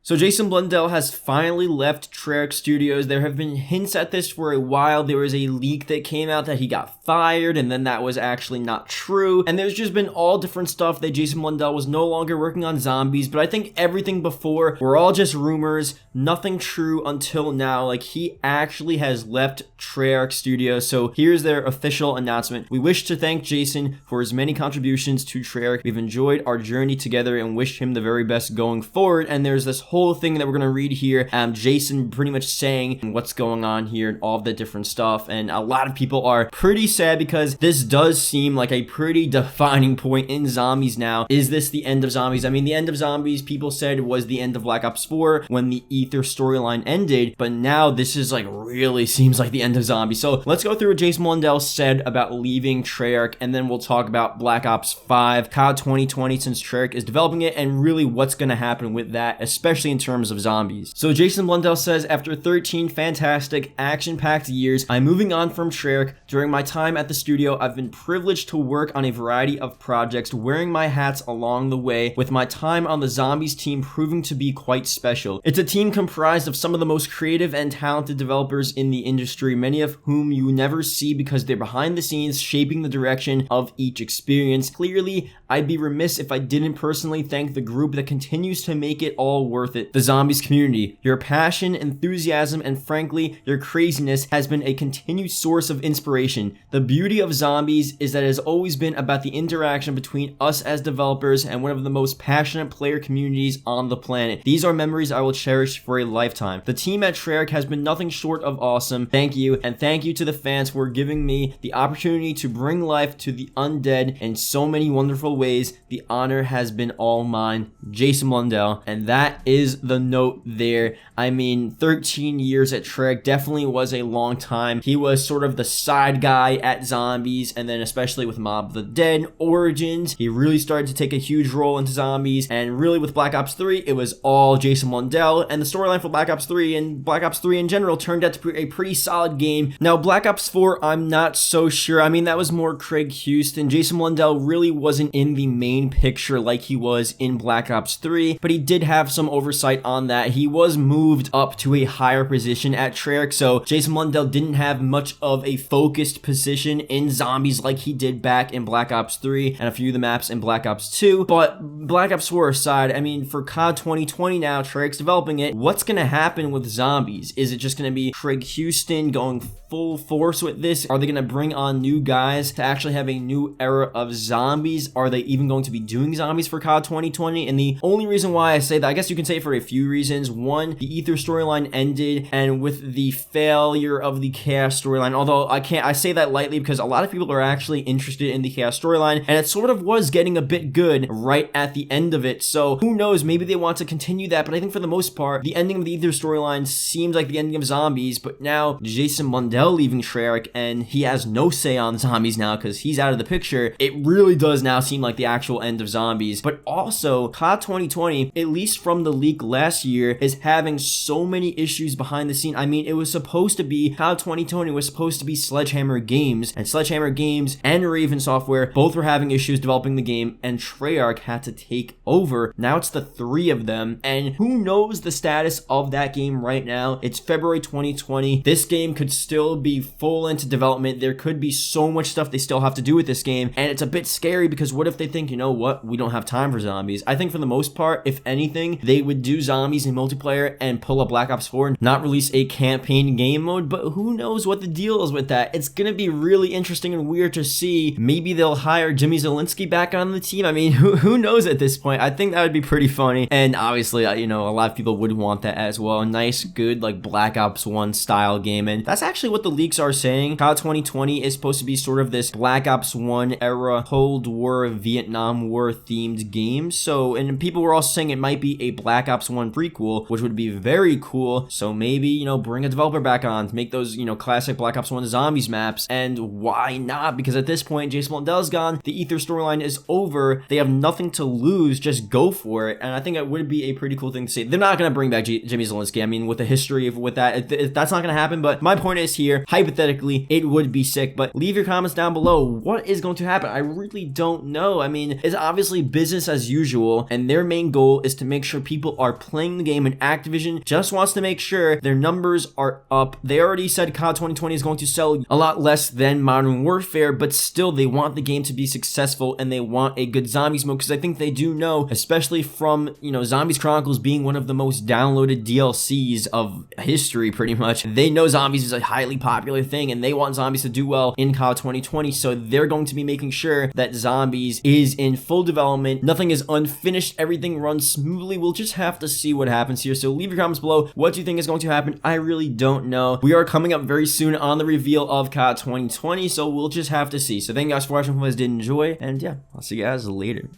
So Jason Blundell has finally left TREYARCH Studios. There have been hints at this for a while. There was a leak that came out that he got fired, and then that was actually not true. And there's just been all different stuff that Jason Blundell was no longer working on zombies, but I think everything before were all just rumors, nothing true until now. Like, he actually has left TREYARCH Studios. So here's their official announcement. We wish to thank Jason for his many contributions to TREYARCH. We've enjoyed our journey together and wish him the very best going forward. And there's this whole thing that we're going to read here, Jason pretty much saying what's going on here and all of the different stuff, and a lot of people are pretty sad because this does seem like a pretty defining point in zombies now. Is this the end of zombies? I mean, the end of zombies, people said, was the end of Black Ops 4 when the Ether storyline ended, but now this is like really seems like the end of zombies. So let's go through what Jason Blundell said about leaving TREYARCH, and then we'll talk about Black Ops 5, COD 2020, since TREYARCH is developing it, and really what's going to happen with that, especially in terms of zombies. So Jason Blundell says, after 13 fantastic, action-packed years, I'm moving on from TREYARCH. During my time at the studio, I've been privileged to work on a variety of projects, wearing my hats along the way, with my time on the zombies team proving to be quite special. It's a team comprised of some of the most creative and talented developers in the industry, many of whom you never see because they're behind the scenes shaping the direction of each experience. Clearly, I'd be remiss if I didn't personally thank the group that continues to make it all worth it. The zombies community. Your passion, enthusiasm, and frankly, your craziness has been a continued source of inspiration. The beauty of zombies is that it has always been about the interaction between us as developers and one of the most passionate player communities on the planet. These are memories I will cherish for a lifetime. The team at TREYARCH has been nothing short of awesome. Thank you, and thank you to the fans for giving me the opportunity to bring life to the undead in so many wonderful ways. The honor has been all mine. Jason Blundell. And that is the note there. I mean, 13 years at TREYARCH definitely was a long time. He was sort of the side guy at zombies, and then especially with Mob of the Dead Origins, he really started to take a huge role into zombies, and really with Black Ops 3, it was all Jason Blundell, and the storyline for Black Ops 3 and Black Ops 3 in general turned out to be a pretty solid game. Now, Black Ops 4, I'm not so sure. I mean, that was more Craig Houston. Jason Blundell really wasn't in the main picture like he was in Black Ops 3, but he did have some oversight on that. He was moved up to a higher position at TREYARCH, so Jason Blundell didn't have much of a focused position in zombies like he did back in Black Ops 3 and a few of the maps in Black Ops 2. But Black Ops 4 aside, I mean, for COD 2020 now, TREYARCH's developing it. What's going to happen with zombies? Is it just going to be Craig Houston going full force with this? Are they going to bring on new guys to actually have a new era of zombies? Are they even going to be doing zombies for COD 2020? And the only reason why I say that, I guess you can say for a few reasons. One, the Ether storyline ended, and with the failure of the Chaos storyline, although I say that lightly because a lot of people are actually interested in the Chaos storyline, and it sort of was getting a bit good right at the end of it. So who knows, maybe they want to continue that, but I think for the most part, the ending of the Ether storyline seems like the ending of zombies. But now Jason Blundell leaving TREYARCH, and he has no say on zombies now because he's out of the picture. It really does now seem like the actual end of zombies. But also, COD 2020, at least from the leak last year, is having so many issues behind the scene. I mean, it was supposed to be, COD 2020 was supposed to be Sledgehammer Games, and Sledgehammer Games and Raven Software both were having issues developing the game, and TREYARCH had to take over. Now it's the three of them, and who knows the status of that game right now. It's February 2020. This game could still be full into development. There could be so much stuff they still have to do with this game, and it's a bit scary because what if they think, you know what, we don't have time for zombies? I think for the most part, if anything, they would do zombies in multiplayer and pull a Black Ops 4 and not release a campaign game mode, but who knows what the deal is with that. It's gonna be really interesting and weird to see. Maybe they'll hire Jimmy Zielinski back on the team. I mean, who knows at this point? I think that would be pretty funny, and obviously, you know, a lot of people would want that as well. A nice, good, like, Black Ops 1 style game, and that's actually what the leaks are saying. COD 2020 is supposed to be sort of this Black Ops 1 era, Cold War, Vietnam War themed game. So, and people were also saying it might be a Black Ops 1 prequel, which would be very cool. So maybe, you know, bring a developer back on to make those, you know, classic Black Ops 1 zombies maps. And why not? Because at this point, Jason Blundell's gone. The Ether storyline is over. They have nothing to lose. Just go for it. And I think it would be a pretty cool thing to see. They're not going to bring back Jimmy Zielinski. I mean, with the history of with that, that's not going to happen. But my point is here, hypothetically, it would be sick. But leave your comments down below. What is going to happen? I really don't know. I mean, it's obviously business as usual, and their main goal is to make sure people are playing the game, and Activision just wants to make sure their numbers are up. They already said COD 2020 is going to sell a lot less than Modern Warfare, but still they want the game to be successful and they want a good zombies mode, because I think they do know, especially from, Zombies Chronicles being one of the most downloaded DLCs of history pretty much, they know zombies is a highly popular thing and they want zombies to do well in COD 2020, so they're going to be making sure that zombies is in full development. Nothing is unfinished, everything runs smoothly. We'll just have to see what happens here, so leave your comments below. What do you think is going to happen? I really don't know. We are coming up very soon on the reveal of COD 2020, so we'll just have to see. So thank you guys for watching. Hope you guys did enjoy, and yeah, I'll see you guys later.